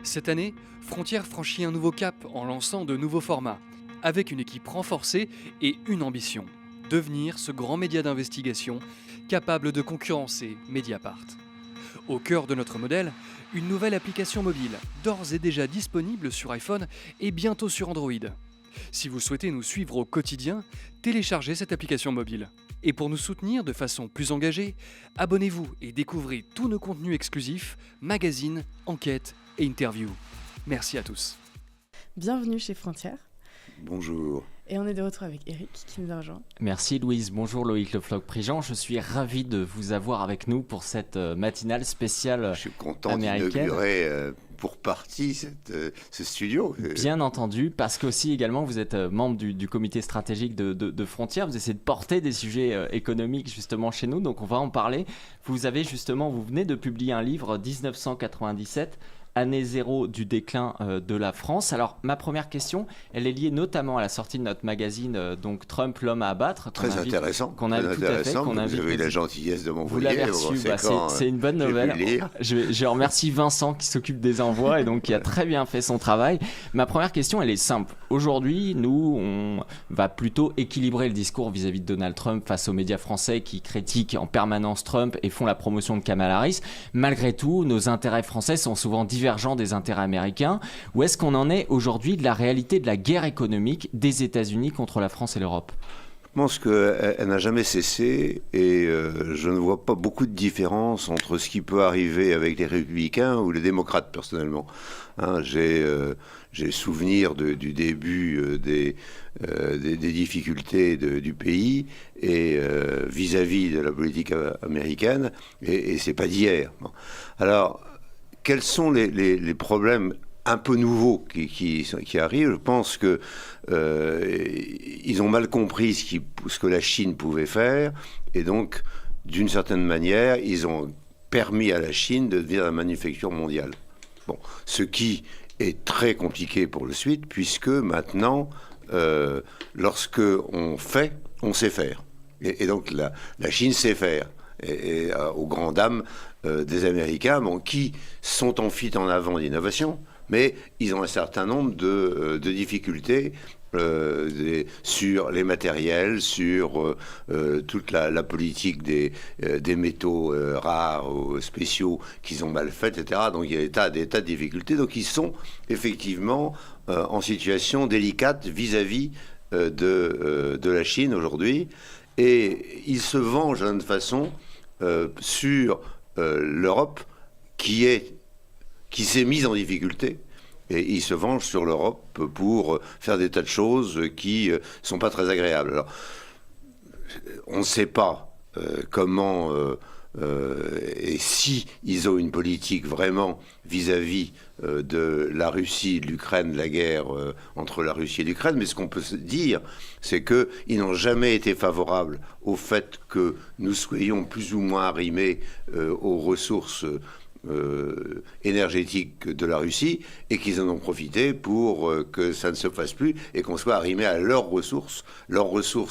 Cette année, Frontières franchit un nouveau cap en lançant de nouveaux formats, avec une équipe renforcée et une ambition, devenir ce grand média d'investigation capable de concurrencer Mediapart. Au cœur de notre modèle, une nouvelle application mobile, d'ores et déjà disponible sur iPhone et bientôt sur Android. Si vous souhaitez nous suivre au quotidien, téléchargez cette application mobile. Et pour nous soutenir de façon plus engagée, abonnez-vous et découvrez tous nos contenus exclusifs, magazines, enquêtes et interviews. Merci à tous. Bienvenue chez Frontières. Bonjour. Et on est de retour avec Eric qui nous a rejoint. Merci Louise, bonjour Loïc Le Floch-Prigent. Je suis ravi de vous avoir avec nous pour cette matinale spéciale américaine. Je suis content d'inaugurer pour partie ce studio. Bien entendu, parce qu'aussi également vous êtes membre du comité stratégique de Frontières. Vous essayez de porter des sujets économiques justement chez nous, donc on va en parler. Vous venez de publier un livre 1997. Année zéro du déclin de la France. Alors, ma première question, elle est liée notamment à la sortie de notre magazine, donc Trump, l'homme à abattre. Très intéressant. Vous avez la gentillesse de m'envoyer. Vous l'avez reçu, c'est une bonne nouvelle. Je remercie Vincent qui s'occupe des envois et donc qui a très bien fait son travail. Ma première question, elle est simple. Aujourd'hui, nous, on va plutôt équilibrer le discours vis-à-vis de Donald Trump face aux médias français qui critiquent en permanence Trump et font la promotion de Kamala Harris. Malgré tout, nos intérêts français sont souvent divergents des intérêts américains. Où est-ce qu'on en est aujourd'hui de la réalité de la guerre économique des États-Unis contre la France et l'Europe ? Je pense qu'elle n'a jamais cessé et je ne vois pas beaucoup de différence entre ce qui peut arriver avec les républicains ou les démocrates personnellement. J'ai souvenir du début des difficultés du pays et vis-à-vis de la politique américaine et c'est pas d'hier. Bon. Alors, quels sont les problèmes un peu nouveaux qui arrivent? Je pense que ils ont mal compris ce que la Chine pouvait faire et donc, d'une certaine manière, ils ont permis à la Chine de devenir la manufacture mondiale. Bon, ce qui est très compliqué pour le suite, puisque maintenant, lorsque on fait, on sait faire. Et donc, la Chine sait faire. Et aux grandes dames des Américains, qui sont en fuite en avant d'innovation, mais ils ont un certain nombre de difficultés sur les matériels, sur toute la politique des métaux rares ou spéciaux qu'ils ont mal fait, etc. Donc il y a des tas de difficultés. Donc ils sont effectivement en situation délicate vis-à-vis de la Chine aujourd'hui. Et ils se vengent d'une façon sur l'Europe qui s'est mise en difficulté. Et ils se vengent sur l'Europe pour faire des tas de choses qui sont pas très agréables. Alors, on ne sait pas comment et si ils ont une politique vraiment vis-à-vis de la Russie, de l'Ukraine, de la guerre entre la Russie et l'Ukraine. Mais ce qu'on peut se dire, c'est qu'ils n'ont jamais été favorables au fait que nous soyons plus ou moins arrimés aux ressources énergétiques de la Russie et qu'ils en ont profité pour que ça ne se fasse plus et qu'on soit arrimé à leurs ressources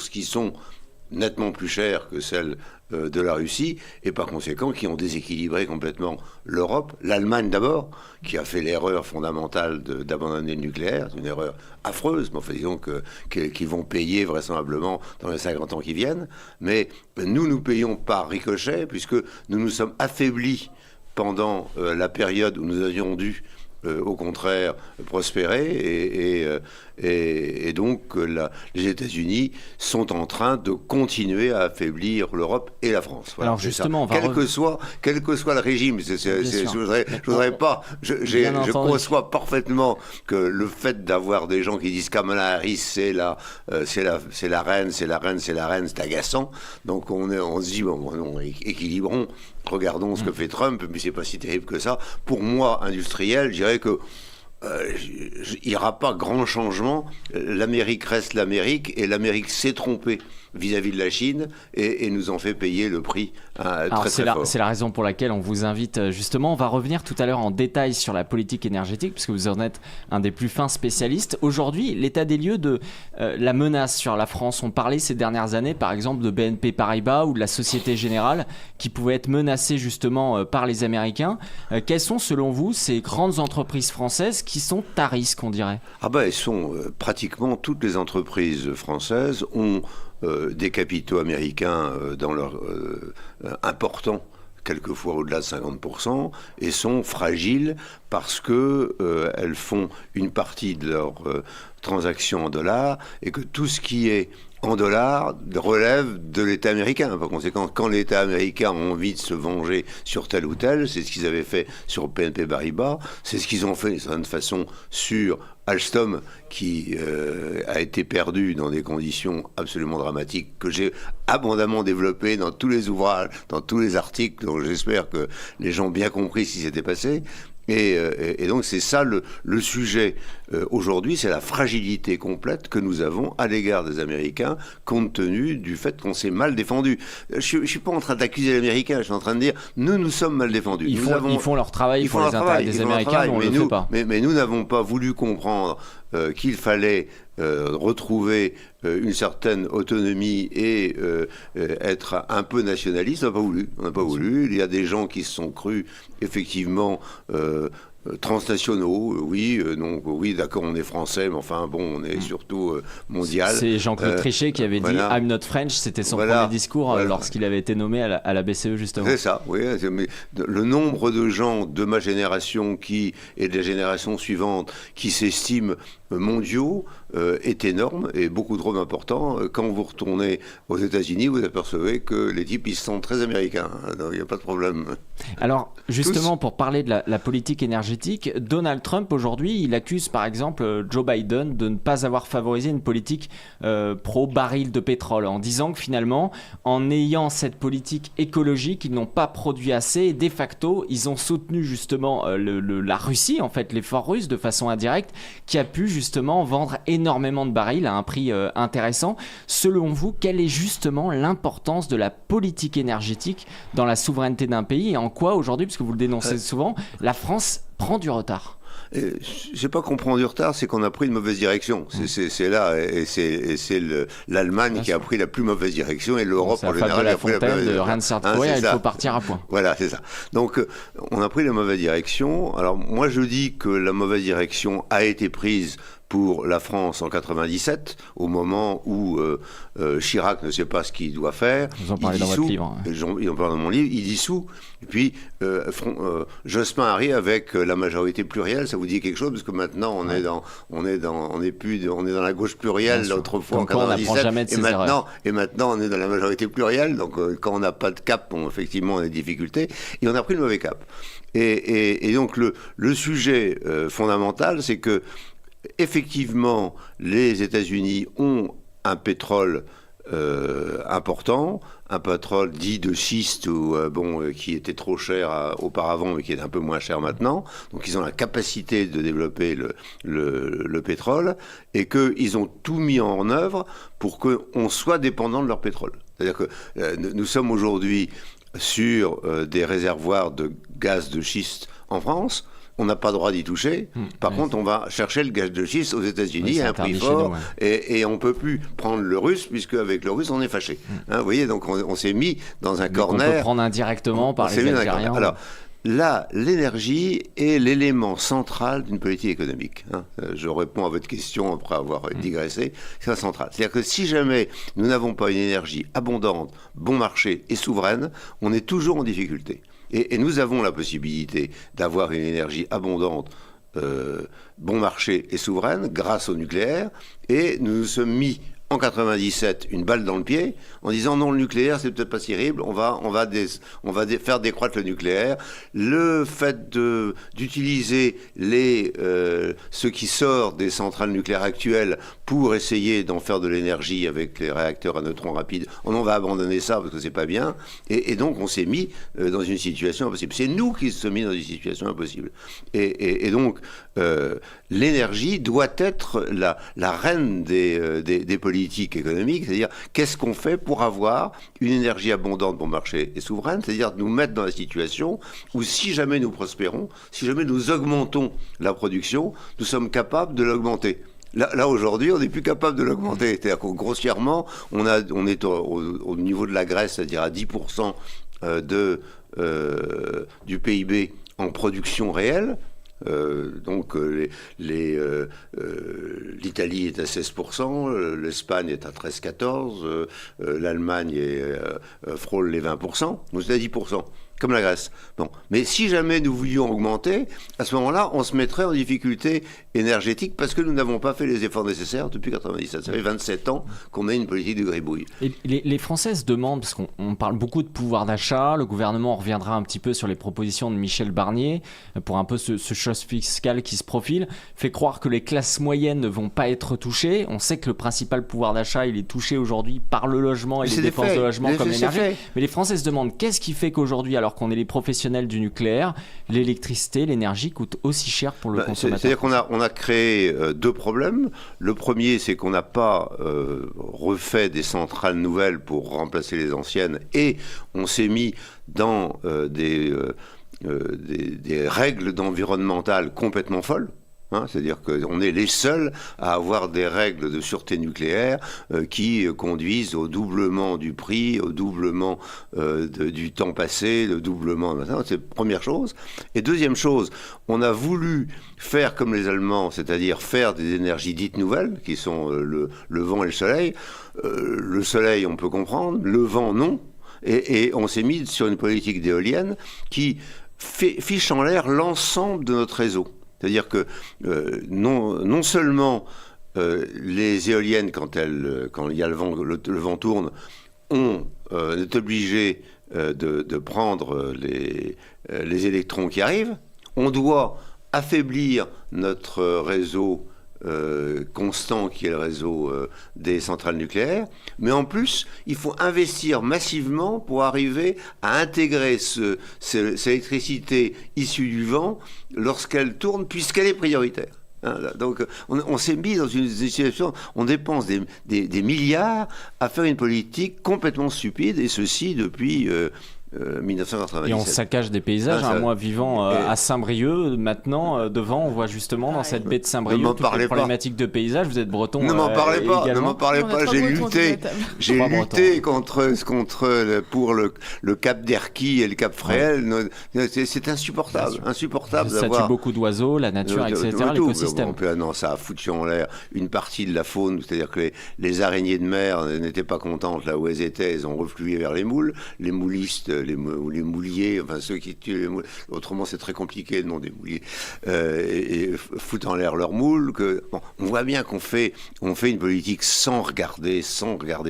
qui sont nettement plus chères que celles de la Russie et par conséquent qui ont déséquilibré complètement l'Europe, l'Allemagne d'abord, qui a fait l'erreur fondamentale d'abandonner le nucléaire, c'est une erreur affreuse, mais enfin disons qu'ils vont payer vraisemblablement dans les 50 ans qui viennent, mais nous payons par ricochet puisque nous nous sommes affaiblis pendant la période où nous avions dû au contraire prospérer et donc les États-Unis sont en train de continuer à affaiblir l'Europe et la France. Voilà, alors justement, quel que soit le régime, je voudrais pas. Je conçois parfaitement que le fait d'avoir des gens qui disent Kamala Harris c'est la reine, c'est agaçant. Donc on se dit équilibrons. Regardons ce que fait Trump, mais c'est pas si terrible que ça. Pour moi, industriel, je dirais que il n'y aura pas grand changement. L'Amérique reste l'Amérique et l'Amérique s'est trompée vis-à-vis de la Chine et nous en fait payer le prix très fort. C'est la raison pour laquelle on vous invite justement. On va revenir tout à l'heure en détail sur la politique énergétique puisque vous en êtes un des plus fins spécialistes. Aujourd'hui, l'état des lieux de la menace sur la France. On parlait ces dernières années par exemple de BNP Paribas ou de la Société Générale qui pouvaient être menacées justement par les Américains. Quelles sont selon vous ces grandes entreprises françaises qui sont à risque, on dirait? Elles sont pratiquement toutes les entreprises françaises ont des capitaux américains dans leur importants, quelquefois au-delà de 50%, et sont fragiles parce qu'elles font une partie de leurs transactions en dollars et que tout ce qui est en dollars relève de l'État américain. Par conséquent, quand l'État américain a envie de se venger sur tel ou tel, c'est ce qu'ils avaient fait sur BNP Paribas, c'est ce qu'ils ont fait d'une certaine façon sur Alstom, qui a été perdu dans des conditions absolument dramatiques que j'ai abondamment développées dans tous les ouvrages, dans tous les articles, donc j'espère que les gens ont bien compris ce qui s'était passé. Et donc c'est ça le sujet aujourd'hui, c'est la fragilité complète que nous avons à l'égard des Américains compte tenu du fait qu'on s'est mal défendu. Je ne suis pas en train d'accuser les Américains, je suis en train de dire nous sommes mal défendus. Ils font leur travail pour les intérêts des Américains, mais on ne le fait pas. Mais nous n'avons pas voulu comprendre qu'il fallait retrouver une certaine autonomie et être un peu nationaliste. On n'a pas voulu. Il y a des gens qui se sont crus effectivement transnationaux, oui, d'accord, on est français, mais enfin bon, on est surtout mondial. C'est Jean-Claude Trichet qui avait dit I'm not French, c'était son premier discours lorsqu'il avait été nommé à la BCE justement. C'est ça, oui. Mais le nombre de gens de ma génération et de la génération suivante qui s'estiment mondiaux est énorme et beaucoup trop important. Quand vous retournez aux États-Unis, vous apercevez que les types, ils sont très américains, donc il n'y a pas de problème. Alors, justement, pour parler de la politique énergétique, Donald Trump, aujourd'hui, il accuse par exemple Joe Biden de ne pas avoir favorisé une politique pro-baril de pétrole, en disant que finalement, en ayant cette politique écologique, ils n'ont pas produit assez et de facto, ils ont soutenu justement la Russie, en fait, l'effort russe de façon indirecte, qui a pu justement vendre énormément de barils à un prix intéressant. Selon vous, quelle est justement l'importance de la politique énergétique dans la souveraineté d'un pays et en quoi aujourd'hui, puisque vous le dénoncez souvent, la France prend du retard? C'est pas qu'on prend du retard, c'est qu'on a pris une mauvaise direction. C'est là, et c'est l'Allemagne qui a pris la plus mauvaise direction et l'Europe en général a pris la plus mauvaise direction. Rien ne sert de courir, il faut partir à point. Voilà, c'est ça. Donc, on a pris la mauvaise direction. Alors, moi, je dis que la mauvaise direction a été prise pour la France en 97, au moment où Chirac ne sait pas ce qu'il doit faire. Vous en parlez dans votre livre. Il en parle dans mon livre, il dissout. Et puis, Jospin arrive avec la majorité plurielle. Ça vous dit quelque chose? Parce que maintenant, on est dans la gauche plurielle, autrefois en 97. On n'apprend jamais de ses erreurs. Et maintenant, on est dans la majorité plurielle. Donc, quand on n'a pas de cap, effectivement, on a des difficultés. Et on a pris le mauvais cap. Et donc, le sujet fondamental, c'est que effectivement, les États-Unis ont un pétrole important, un pétrole dit de schiste qui était trop cher auparavant mais qui est un peu moins cher maintenant. Donc ils ont la capacité de développer le pétrole et qu'ils ont tout mis en œuvre pour qu'on soit dépendant de leur pétrole. C'est-à-dire que nous sommes aujourd'hui sur des réservoirs de gaz de schiste en France. On n'a pas le droit d'y toucher. Par contre, on va chercher le gaz de schiste aux États-Unis à un prix fort. Et on ne peut plus prendre le russe, puisque avec le russe, on est fâché. Vous voyez, donc on s'est mis dans un corner. On peut prendre indirectement par les Algériens. Alors, là, l'énergie est l'élément central d'une politique économique. Je réponds à votre question après avoir digressé. C'est central. C'est-à-dire que si jamais nous n'avons pas une énergie abondante, bon marché et souveraine, on est toujours en difficulté. Et nous avons la possibilité d'avoir une énergie abondante, bon marché et souveraine grâce au nucléaire. Et nous nous sommes mis en 97 une balle dans le pied en disant non, le nucléaire c'est peut-être pas si terrible, on va faire décroître le nucléaire. Le fait d'utiliser ce qui sort des centrales nucléaires actuelles pour essayer d'en faire de l'énergie avec les réacteurs à neutrons rapides, on va abandonner ça parce que c'est pas bien. Et donc on s'est mis dans une situation impossible. C'est nous qui se sommes mis dans une situation impossible. Et donc l'énergie doit être la reine des politiques économiques, c'est-à-dire qu'est-ce qu'on fait pour avoir une énergie abondante bon marché et souveraine, c'est-à-dire nous mettre dans la situation où si jamais nous prospérons, si jamais nous augmentons la production, nous sommes capables de l'augmenter. Là aujourd'hui, on n'est plus capable de l'augmenter. C'est-à-dire que grossièrement, on est au niveau de la Grèce, c'est-à-dire à 10% du PIB en production réelle. Donc l'Italie est à 16%, l'Espagne est à 13-14%, l'Allemagne frôle les 20%, nous c'est à 10%. Comme la Grèce. Bon. Mais si jamais nous voulions augmenter, à ce moment-là, on se mettrait en difficulté énergétique parce que nous n'avons pas fait les efforts nécessaires depuis 1997. Ça fait 27 ans qu'on a une politique de gribouille. Et les Français se demandent, parce qu'on parle beaucoup de pouvoir d'achat, le gouvernement reviendra un petit peu sur les propositions de Michel Barnier pour un peu ce choc fiscal qui se profile, fait croire que les classes moyennes ne vont pas être touchées. On sait que le principal pouvoir d'achat, il est touché aujourd'hui par le logement et les dépenses de logement comme l'énergie. Mais les Français se demandent qu'est-ce qui fait qu'aujourd'hui, alors qu'on est les professionnels du nucléaire, l'électricité, l'énergie coûte aussi cher pour le consommateur. C'est-à-dire qu'on a créé deux problèmes. Le premier, c'est qu'on n'a pas refait des centrales nouvelles pour remplacer les anciennes et on s'est mis dans des règles environnementales complètement folles. C'est-à-dire qu'on est les seuls à avoir des règles de sûreté nucléaire qui conduisent au doublement du prix, au doublement du temps passé, le doublement... C'est la première chose. Et deuxième chose, on a voulu faire comme les Allemands, c'est-à-dire faire des énergies dites nouvelles, qui sont le vent et le soleil. Le soleil, on peut comprendre, le vent, non. Et on s'est mis sur une politique d'éolienne qui fiche en l'air l'ensemble de notre réseau. C'est-à-dire que non seulement les éoliennes, quand il y a le vent tourne, on est obligé de prendre les électrons qui arrivent, on doit affaiblir notre réseau constant qui est le réseau des centrales nucléaires, mais en plus il faut investir massivement pour arriver à intégrer cette électricité issue du vent lorsqu'elle tourne puisqu'elle est prioritaire. Donc on s'est mis dans une situation, on dépense des milliards à faire une politique complètement stupide et ceci depuis 1997. Et on saccage des paysages. Moi vivant à Saint-Brieuc, maintenant devant on voit justement dans cette baie de Saint-Brieuc toutes les problématiques de paysage. Vous êtes breton. Ne m'en parlez pas, ne m'en parlez pas. J'ai lutté pour le cap d'Erquy et le cap Fréhel. C'est insupportable ça tue beaucoup d'oiseaux, la nature, etc., l'écosystème. Non, ça a foutu en l'air une partie de la faune, c'est-à-dire que les araignées de mer n'étaient pas contentes là où elles étaient, elles ont reflué vers les moules, les moulistes, les mouliers, enfin ceux qui tuent les moules, autrement c'est très compliqué le nom des mouliers, et foutent en l'air leurs moules. On voit bien qu'on fait une politique sans regarder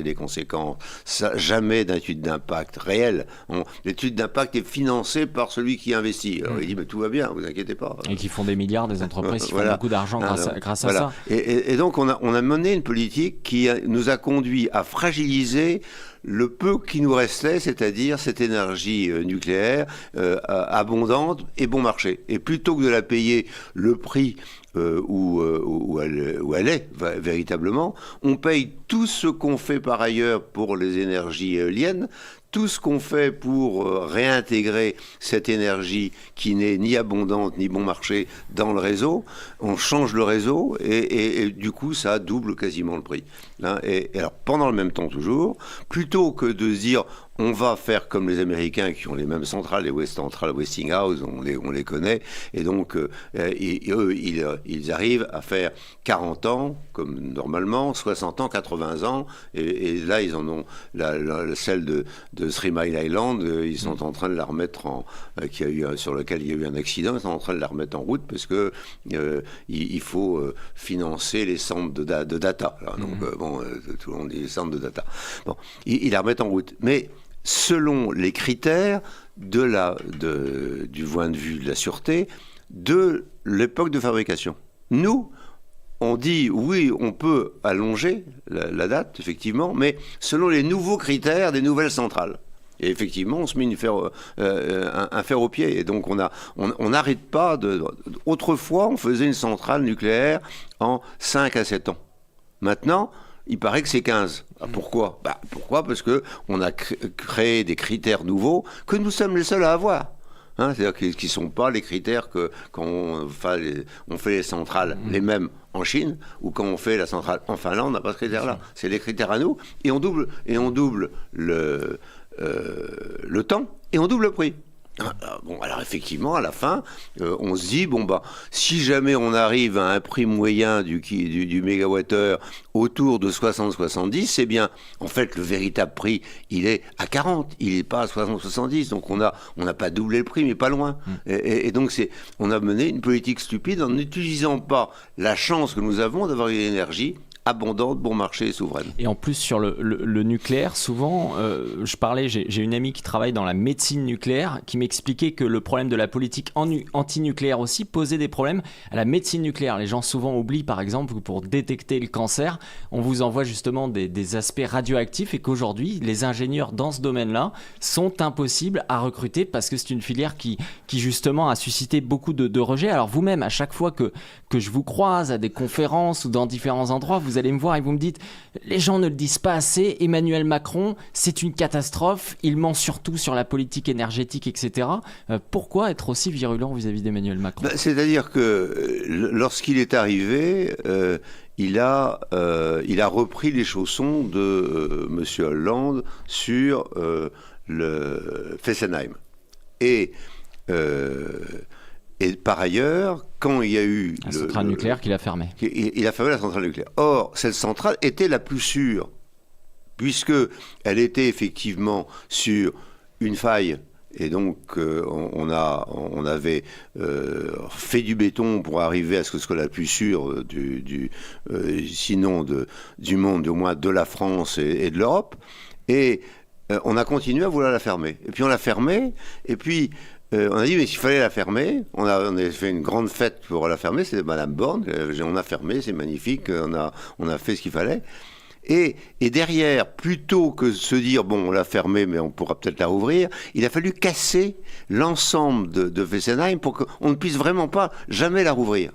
les conséquences, jamais d'étude d'impact réelle. L'étude d'impact est financée par celui qui investit. Alors il dit mais tout va bien, vous inquiétez pas. Et qui font des milliards, des entreprises qui font beaucoup d'argent grâce à ça. Et donc on a mené une politique qui nous a conduit à fragiliser le peu qui nous restait, c'est-à-dire cette énergie nucléaire abondante et bon marché. Et plutôt que de la payer le prix où elle est véritablement, on paye tout ce qu'on fait par ailleurs pour les énergies éoliennes, tout ce qu'on fait pour réintégrer cette énergie qui n'est ni abondante ni bon marché dans le réseau. On change le réseau et du coup ça double quasiment le prix. Et alors pendant le même temps toujours, plutôt que de se dire on va faire comme les Américains qui ont les mêmes centrales, les Westinghouse, on les connaît, et donc eux, ils arrivent à faire 40 ans, comme normalement, 60 ans, 80 ans, et là, ils en ont, celle de Three Mile Island, ils sont en train de la remettre sur lequel il y a eu un accident, ils sont en train de la remettre en route, parce que il faut financer les centres de data. Là. Donc, tout le monde dit les centres de data. Bon, ils la remettent en route. Mais selon les critères du point de vue de la sûreté, de l'époque de fabrication. Nous, on dit, oui, on peut allonger la date, effectivement, mais selon les nouveaux critères des nouvelles centrales. Et effectivement, on se met un fer au pied. Et donc, on n'arrête pas Autrefois, on faisait une centrale nucléaire en 5 à 7 ans. Maintenant, il paraît que c'est 15. Pourquoi ? Pourquoi ? Parce qu'on a créé des critères nouveaux que nous sommes les seuls à avoir. C'est-à-dire qui ne sont pas les critères que quand on fait les centrales les mêmes en Chine ou quand on fait la centrale en Finlande, on n'a pas ce critère-là. C'est les critères à nous et on double le temps et on double le prix. Alors effectivement, à la fin, on se dit, si jamais on arrive à un prix moyen du mégawattheure autour de 60-70, c'est bien. En fait, le véritable prix, il est à 40, il n'est pas à 60-70. Donc on n'a pas doublé le prix, mais pas loin. Et donc on a mené une politique stupide en n'utilisant pas la chance que nous avons d'avoir une énergie abondante, bon marché et souveraine. Et en plus sur le nucléaire, souvent, j'ai une amie qui travaille dans la médecine nucléaire qui m'expliquait que le problème de la politique anti-nucléaire aussi posait des problèmes à la médecine nucléaire. Les gens souvent oublient par exemple que pour détecter le cancer, on vous envoie justement des aspects radioactifs et qu'aujourd'hui, les ingénieurs dans ce domaine-là sont impossibles à recruter parce que c'est une filière qui justement a suscité beaucoup de rejets. Alors vous-même, à chaque fois que je vous croise à des conférences ou dans différents endroits, vous allez me voir et vous me dites les gens ne le disent pas assez, Emmanuel Macron c'est une catastrophe, il ment surtout sur la politique énergétique, etc. Pourquoi être aussi virulent vis-à-vis d'Emmanuel Macron ? C'est-à-dire que lorsqu'il est arrivé, il a repris les chaussons de M. Hollande sur le Fessenheim. Et par ailleurs, quand il y a eu... La centrale nucléaire qu'il a fermée. Il a fermé la centrale nucléaire. Or, cette centrale était la plus sûre, puisqu'elle était effectivement sur une faille. Et donc, on avait fait du béton pour arriver à ce que ce soit la plus sûre sinon du monde, au moins de la France et de l'Europe. Et on a continué à vouloir la fermer. Et puis on l'a fermée, et puis... on a dit, mais s'il fallait la fermer, on a fait une grande fête pour la fermer, c'était Madame Borne, on a fermé, c'est magnifique, on a fait ce qu'il fallait. Et derrière, plutôt que de se dire, on l'a fermée, mais on pourra peut-être la rouvrir, il a fallu casser l'ensemble de Fessenheim pour qu'on ne puisse vraiment pas jamais la rouvrir.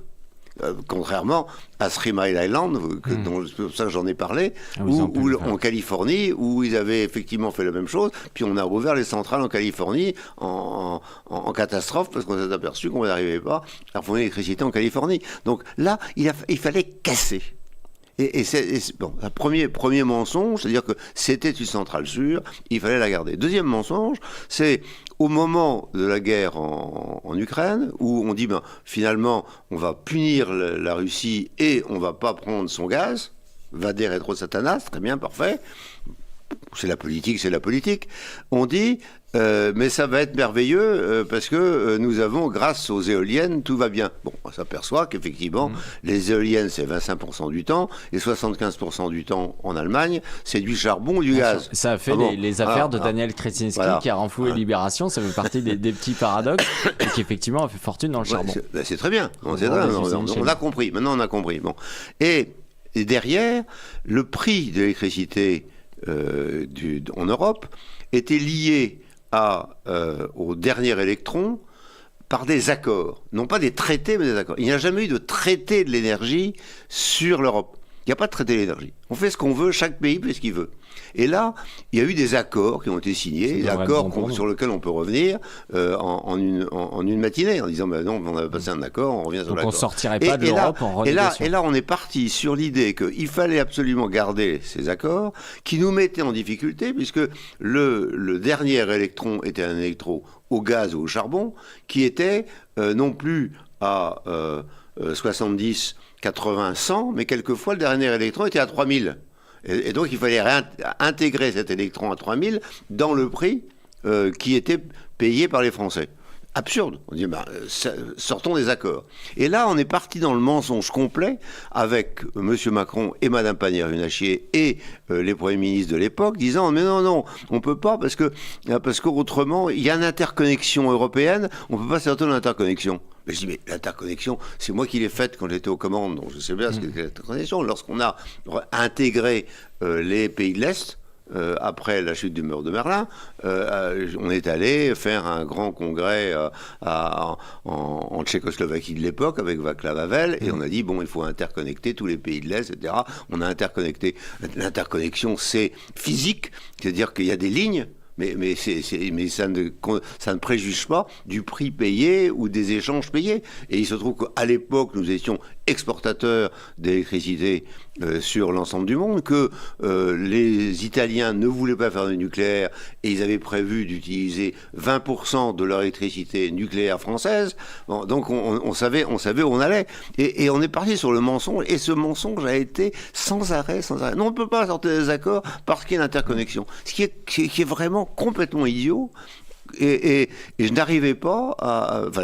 Contrairement à Three Mile Island, c'est pour ça que j'en ai parlé, en Californie, où ils avaient effectivement fait la même chose, puis on a rouvert les centrales en Californie en catastrophe, parce qu'on s'est aperçu qu'on n'arrivait pas à fournir l'électricité en Californie. Donc là, il fallait casser. Et un premier mensonge, c'est-à-dire que c'était une centrale sûre, il fallait la garder. Deuxième mensonge, c'est au moment de la guerre en Ukraine, où on dit finalement on va punir la Russie et on va pas prendre son gaz, Vader retro Satanas, très bien, parfait. C'est la politique. On dit, mais ça va être merveilleux parce que nous avons, grâce aux éoliennes, tout va bien. On s'aperçoit qu'effectivement, les éoliennes, c'est 25% du temps, et 75% du temps en Allemagne, c'est du charbon ou du gaz. Ça a fait les affaires de Daniel Kretinsky qui a renfloué Libération, ça fait partie des petits paradoxes, et qui effectivement a fait fortune dans le charbon. C'est très bien, on a compris, maintenant on a compris. Et derrière, le prix de l'électricité en Europe était lié au dernier électron par des accords, non pas des traités mais des accords. Il n'y a jamais eu de traité de l'énergie sur l'Europe. Il n'y a pas de traité de l'énergie. On fait ce qu'on veut, chaque pays fait ce qu'il veut. Et là, il y a eu des accords qui ont été signés, des accords sur lesquels on peut revenir en une matinée, en disant non, on a passé un accord, on revient sur l'accord. Donc on ne sortirait pas de l'Europe en renégociation. Et là, on est parti sur l'idée qu'il fallait absolument garder ces accords qui nous mettaient en difficulté, puisque le dernier électron était un électron au gaz ou au charbon, qui était non plus à 70, 80, 100, mais quelquefois le dernier électron était à 3000. Et donc il fallait intégrer cet électron à 3000 dans le prix qui était payé par les Français. Absurde. On dit, sortons des accords. Et là, on est parti dans le mensonge complet avec M. Macron et Mme Pannier-Runacher et les premiers ministres de l'époque, disant, mais non, on peut pas parce qu'autrement, il y a une interconnexion européenne, on peut pas sortir de l'interconnexion. Mais je dis, mais l'interconnexion, c'est moi qui l'ai faite quand j'étais aux commandes, donc je sais bien ce qu'est l'interconnexion. Lorsqu'on a intégré les pays de l'Est, après la chute du mur de Berlin, on est allé faire un grand congrès en Tchécoslovaquie de l'époque avec Václav Havel, et on a dit, bon, il faut interconnecter tous les pays de l'Est, etc. On a interconnecté. L'interconnexion, c'est physique, c'est-à-dire qu'il y a des lignes, mais ça ne préjuge pas du prix payé ou des échanges payés. Et il se trouve qu'à l'époque, nous étions exportateurs d'électricité sur l'ensemble du monde, que les Italiens ne voulaient pas faire de nucléaire et ils avaient prévu d'utiliser 20% de leur électricité nucléaire française. Bon, donc on savait où on allait. Et on est parti sur le mensonge, et ce mensonge a été sans arrêt. Non, on ne peut pas sortir des accords parce qu'il y a l'interconnexion. Ce qui est vraiment complètement idiot. Et je n'arrivais pas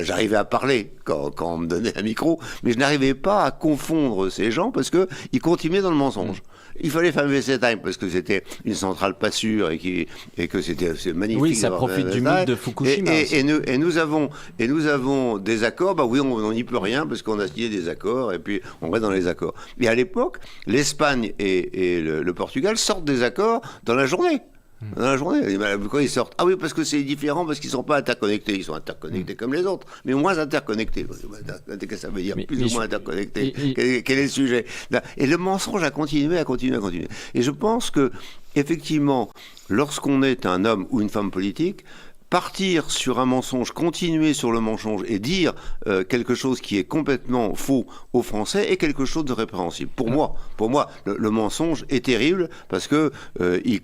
j'arrivais à parler quand on me donnait un micro, mais je n'arrivais pas à confondre ces gens parce qu'ils continuaient dans le mensonge. Il fallait faire Westheim parce que c'était une centrale pas sûre et que c'est magnifique. Oui, ça profite du mythe de Fukushima. Et nous avons des accords. Bah oui, on n'y peut rien parce qu'on a signé des accords et puis on reste dans les accords. Et à l'époque, l'Espagne et le Portugal sortent des accords dans la journée. Dans la journée, pourquoi ils sortent? Ah oui, parce que c'est différent, parce qu'ils ne sont pas interconnectés. Ils sont interconnectés comme les autres, mais moins interconnectés. Qu'est-ce que ça veut dire? Plus ou moins interconnectés. Quel est le sujet? Et le mensonge a continué. Et je pense que, effectivement, lorsqu'on est un homme ou une femme politique, partir sur un mensonge, continuer sur le mensonge et dire quelque chose qui est complètement faux aux Français est quelque chose de répréhensible. Pour moi, le mensonge est terrible parce que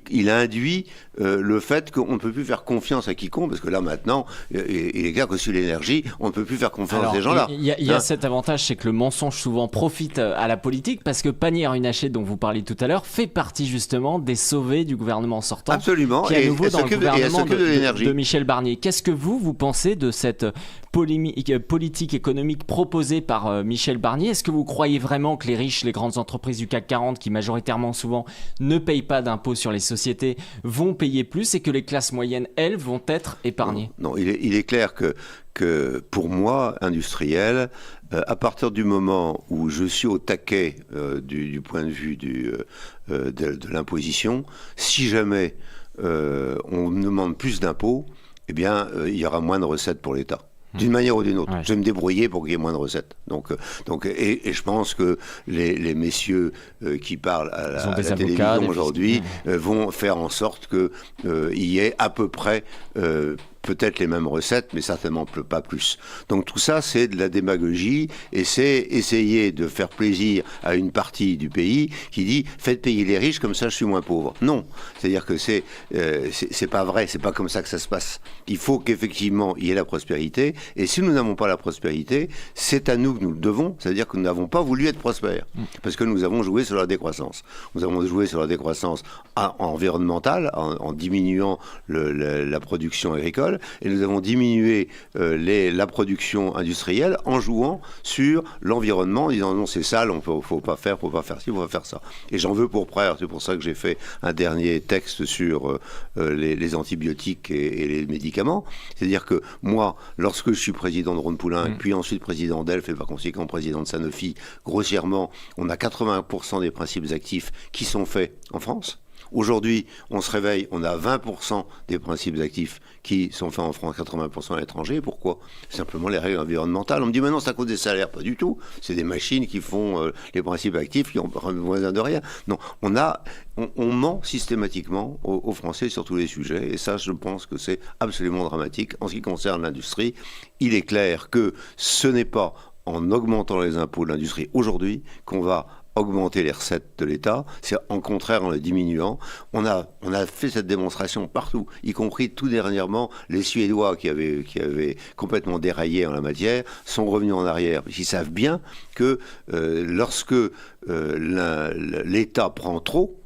il induit le fait qu'on ne peut plus faire confiance à quiconque, parce que là maintenant, il est clair que sur l'énergie, on ne peut plus faire confiance à ces gens-là. Il y a cet avantage, c'est que le mensonge souvent profite à la politique, parce que Pannier-Runacher, dont vous parliez tout à l'heure, fait partie justement des sauvés du gouvernement sortant. Absolument. Qui est à nouveau dans le gouvernement de Michel Barnier. Qu'est-ce que vous pensez de cette politique économique proposée par Michel Barnier? Est-ce que vous croyez vraiment que les riches, les grandes entreprises du CAC 40, qui majoritairement souvent ne payent pas d'impôts sur les sociétés, vont payer plus, et que les classes moyennes, elles, vont être épargnées? Non, il est clair que pour moi, industriel, à partir du moment où je suis au taquet du point de vue de l'imposition, si jamais on me demande plus d'impôts, eh bien, il y aura moins de recettes pour l'État. D'une manière ou d'une autre. Ouais. Je vais me débrouiller pour qu'il y ait moins de recettes. Et je pense que les messieurs qui parlent à la télévision aujourd'hui vont faire en sorte qu'il y ait à peu près peut-être les mêmes recettes, mais certainement pas plus. Donc tout ça, c'est de la démagogie, et c'est essayer de faire plaisir à une partie du pays qui dit « faites payer les riches, comme ça je suis moins pauvre ». Non, c'est-à-dire que c'est pas vrai, c'est pas comme ça que ça se passe. Il faut qu'effectivement il y ait la prospérité, et si nous n'avons pas la prospérité, c'est à nous que nous le devons, c'est-à-dire que nous n'avons pas voulu être prospères, parce que nous avons joué sur la décroissance. Nous avons joué sur la décroissance environnementale, en diminuant la production agricole, et nous avons diminué la production industrielle en jouant sur l'environnement, en disant non, c'est sale, faut pas faire ci, faut pas faire ça. Et j'en veux pour preuve, c'est pour ça que j'ai fait un dernier texte sur les antibiotiques et les médicaments. C'est-à-dire que moi, lorsque je suis président de Rhône-Poulenc, puis ensuite président d'Elf et par conséquent président de Sanofi, grossièrement, on a 80% des principes actifs qui sont faits en France. Aujourd'hui, on se réveille, on a 20% des principes actifs qui sont faits en France, 80% à l'étranger. Pourquoi ? Simplement les règles environnementales. On me dit, mais non, c'est à cause des salaires. Pas du tout. C'est des machines qui font les principes actifs qui ont besoin de rien. Non, on ment systématiquement aux Français sur tous les sujets. Et ça, je pense que c'est absolument dramatique. En ce qui concerne l'industrie, il est clair que ce n'est pas en augmentant les impôts de l'industrie aujourd'hui qu'on va augmenter les recettes de l'État, c'est en contraire en les diminuant. On a fait cette démonstration partout, y compris tout dernièrement, les Suédois qui avaient complètement déraillé en la matière sont revenus en arrière, parce qu'ils savent bien que lorsque l'État prend trop,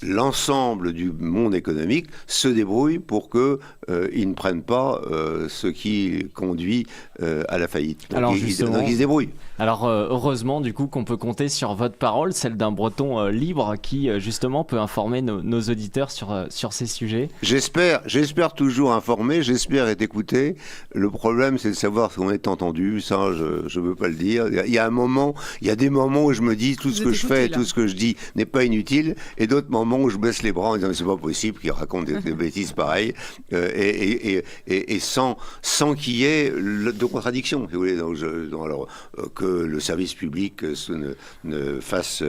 l'ensemble du monde économique se débrouille pour qu'ils ne prennent pas ce qui conduit à la faillite. Donc ils se débrouillent. Alors heureusement du coup qu'on peut compter sur votre parole, celle d'un Breton libre qui justement peut informer nos auditeurs sur ces sujets. J'espère toujours informer, j'espère être écouté. Le problème c'est de savoir si on est entendu, ça je ne veux pas le dire. Il y a des moments où je me dis tout ce que je fais, tout ce que je dis n'est pas inutile, et d'autres moments où je baisse les bras en disant c'est pas possible qu'ils racontent des bêtises pareilles, et sans qu'il y ait de contradiction, si vous voulez. Alors que le service public ne fasse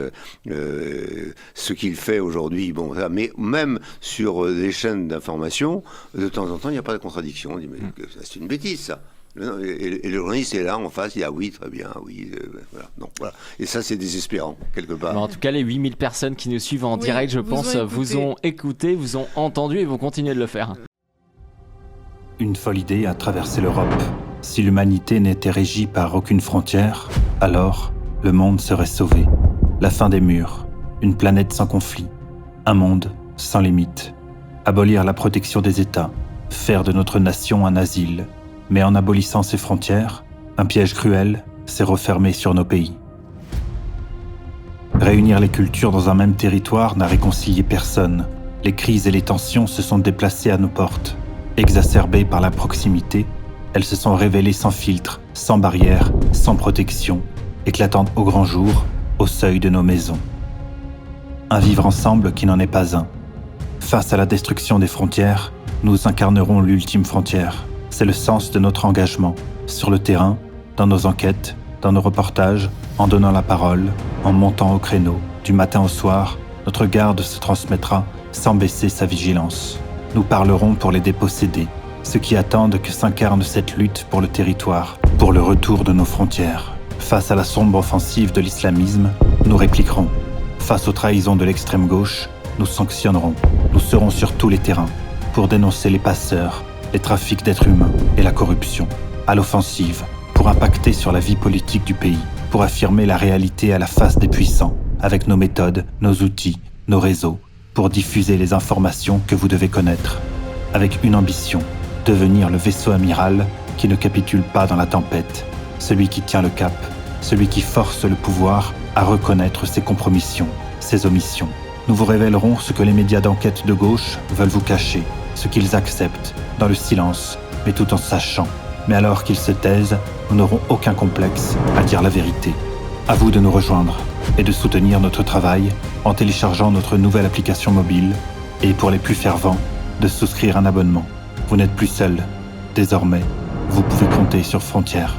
ce qu'il fait aujourd'hui. Bon, mais même sur des chaînes d'information, de temps en temps, il n'y a pas de contradiction. On dit, mais c'est une bêtise, ça. Et le journaliste est là en face, il dit ah oui, très bien, oui, voilà. Donc, voilà. Et ça, c'est désespérant, quelque part. Mais en tout cas, les 8000 personnes qui nous suivent en direct, je pense, vous ont écouté, vous ont entendu et vont continuer de le faire. Une folle idée a traversé l'Europe. Si l'humanité n'était régie par aucune frontière, alors le monde serait sauvé. La fin des murs, une planète sans conflit, un monde sans limite. Abolir la protection des États, faire de notre nation un asile. Mais en abolissant ses frontières, un piège cruel s'est refermé sur nos pays. Réunir les cultures dans un même territoire n'a réconcilié personne. Les crises et les tensions se sont déplacées à nos portes. Exacerbées par la proximité, elles se sont révélées sans filtre, sans barrière, sans protection, éclatant au grand jour, au seuil de nos maisons. Un vivre ensemble qui n'en est pas un. Face à la destruction des frontières, nous incarnerons l'ultime frontière. C'est le sens de notre engagement, sur le terrain, dans nos enquêtes, dans nos reportages, en donnant la parole, en montant au créneau. Du matin au soir, notre garde se transmettra sans baisser sa vigilance. Nous parlerons pour les dépossédés, ceux qui attendent que s'incarne cette lutte pour le territoire, pour le retour de nos frontières. Face à la sombre offensive de l'islamisme, nous répliquerons. Face aux trahisons de l'extrême gauche, nous sanctionnerons. Nous serons sur tous les terrains pour dénoncer les passeurs, les trafics d'êtres humains et la corruption. À l'offensive, pour impacter sur la vie politique du pays, pour affirmer la réalité à la face des puissants, avec nos méthodes, nos outils, nos réseaux, pour diffuser les informations que vous devez connaître. Avec une ambition, devenir le vaisseau amiral qui ne capitule pas dans la tempête, celui qui tient le cap, celui qui force le pouvoir à reconnaître ses compromissions, ses omissions. Nous vous révélerons ce que les médias d'enquête de gauche veulent vous cacher, ce qu'ils acceptent, dans le silence, mais tout en sachant. Mais alors qu'ils se taisent, nous n'aurons aucun complexe à dire la vérité. À vous de nous rejoindre et de soutenir notre travail en téléchargeant notre nouvelle application mobile et, pour les plus fervents, de souscrire un abonnement. Vous n'êtes plus seul. Désormais, vous pouvez compter sur Frontières.